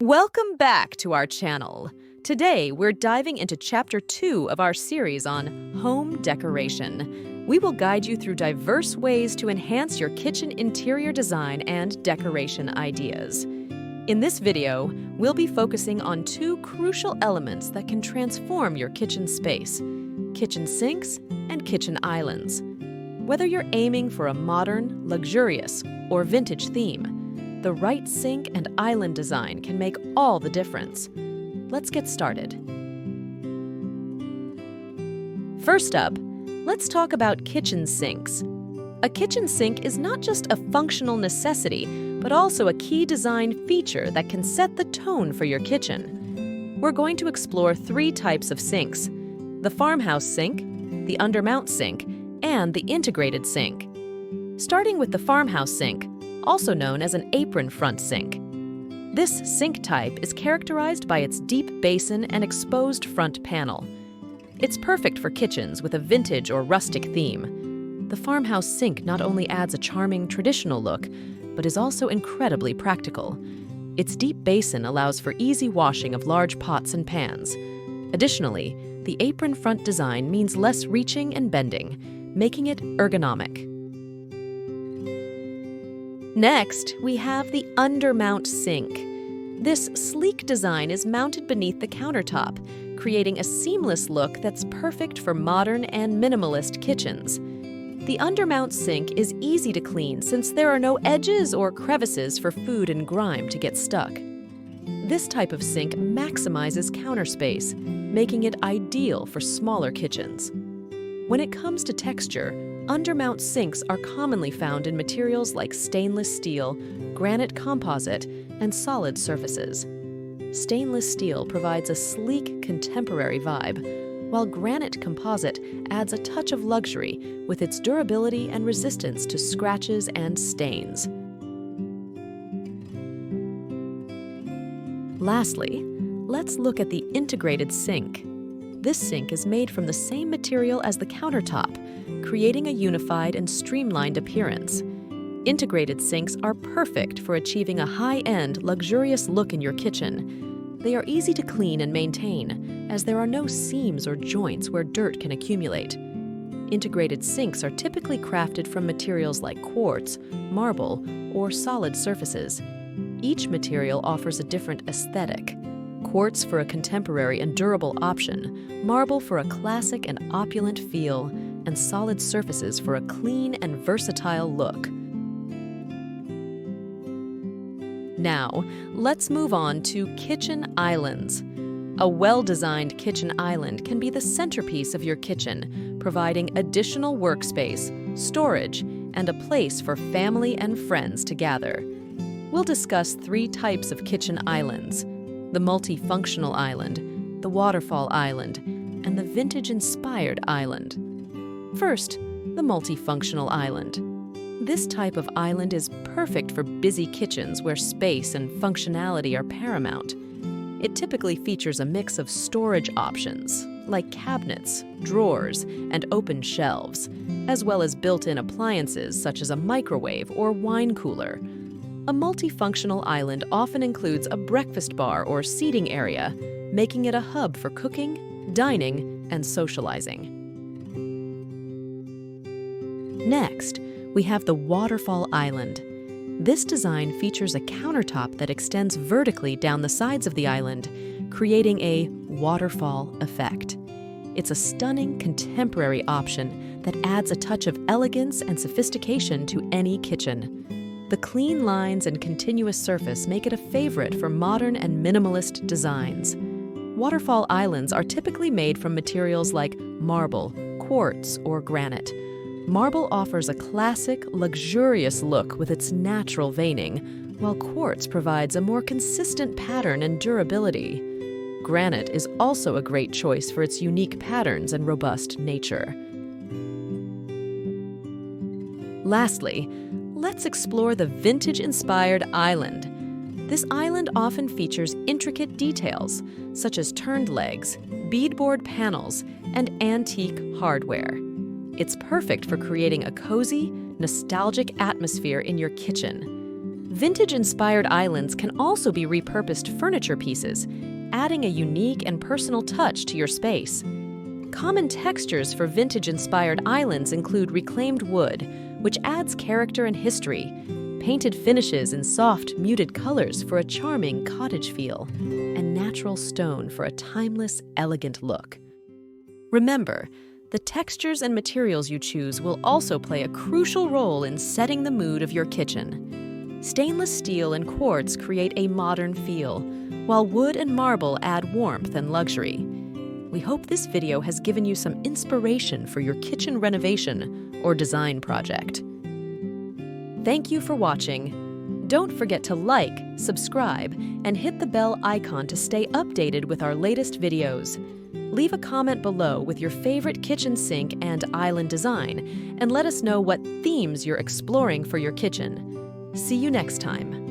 Welcome back to our channel. Today, we're diving into Chapter 2 of our series on home decoration. We will guide you through diverse ways to enhance your kitchen interior design and decoration ideas. In this video, we'll be focusing on two crucial elements that can transform your kitchen space: kitchen sinks and kitchen islands. Whether you're aiming for a modern, luxurious, or vintage theme, the right sink and island design can make all the difference. Let's get started. First up, let's talk about kitchen sinks. A kitchen sink is not just a functional necessity, but also a key design feature that can set the tone for your kitchen. We're going to explore three types of sinks: the farmhouse sink, the Undermount sink, and the integrated sink. Starting with the farmhouse sink, also known as an apron front sink. This sink type is characterized by its deep basin and exposed front panel. It's perfect for kitchens with a vintage or rustic theme. The farmhouse sink not only adds a charming traditional look, but is also incredibly practical. Its deep basin allows for easy washing of large pots and pans. Additionally, the apron front design means less reaching and bending, making it ergonomic. Next, we have the Undermount sink. This sleek design is mounted beneath the countertop, creating a seamless look that's perfect for modern and minimalist kitchens. The Undermount sink is easy to clean since there are no edges or crevices for food and grime to get stuck. This type of sink maximizes counter space, making it ideal for smaller kitchens. When it comes to texture, Undermount sinks are commonly found in materials like stainless steel, granite composite, and solid surfaces. Stainless steel provides a sleek, contemporary vibe, while granite composite adds a touch of luxury with its durability and resistance to scratches and stains. Lastly, let's look at the integrated sink. This sink is made from the same material as the countertop, creating a unified and streamlined appearance. Integrated sinks are perfect for achieving a high-end, luxurious look in your kitchen. They are easy to clean and maintain, as there are no seams or joints where dirt can accumulate. Integrated sinks are typically crafted from materials like quartz, marble, or solid surfaces. Each material offers a different aesthetic: quartz for a contemporary and durable option, marble for a classic and opulent feel, and solid surfaces for a clean and versatile look. Now, let's move on to kitchen islands. A well-designed kitchen island can be the centerpiece of your kitchen, providing additional workspace, storage, and a place for family and friends to gather. We'll discuss three types of kitchen islands: the multifunctional island, the waterfall island, and the vintage-inspired island. First, the multifunctional island. This type of island is perfect for busy kitchens where space and functionality are paramount. It typically features a mix of storage options, like cabinets, drawers, and open shelves, as well as built-in appliances such as a microwave or wine cooler. A multifunctional island often includes a breakfast bar or seating area, making it a hub for cooking, dining, and socializing. Next, we have the Waterfall Island. This design features a countertop that extends vertically down the sides of the island, creating a waterfall effect. It's a stunning, contemporary option that adds a touch of elegance and sophistication to any kitchen. The clean lines and continuous surface make it a favorite for modern and minimalist designs. Waterfall islands are typically made from materials like marble, quartz, or granite. Marble offers a classic, luxurious look with its natural veining, while quartz provides a more consistent pattern and durability. Granite is also a great choice for its unique patterns and robust nature. Lastly, let's explore the vintage-inspired island. This island often features intricate details, such as turned legs, beadboard panels, and antique hardware. It's perfect for creating a cozy, nostalgic atmosphere in your kitchen. Vintage-inspired islands can also be repurposed furniture pieces, adding a unique and personal touch to your space. Common textures for vintage-inspired islands include reclaimed wood, which adds character and history, painted finishes in soft, muted colors for a charming cottage feel, and natural stone for a timeless, elegant look. Remember, the textures and materials you choose will also play a crucial role in setting the mood of your kitchen. Stainless steel and quartz create a modern feel, while wood and marble add warmth and luxury. We hope this video has given you some inspiration for your kitchen renovation or design project. Thank you for watching. Don't forget to like, subscribe, and hit the bell icon to stay updated with our latest videos. Leave a comment below with your favorite kitchen sink and island design, and let us know what themes you're exploring for your kitchen. See you next time.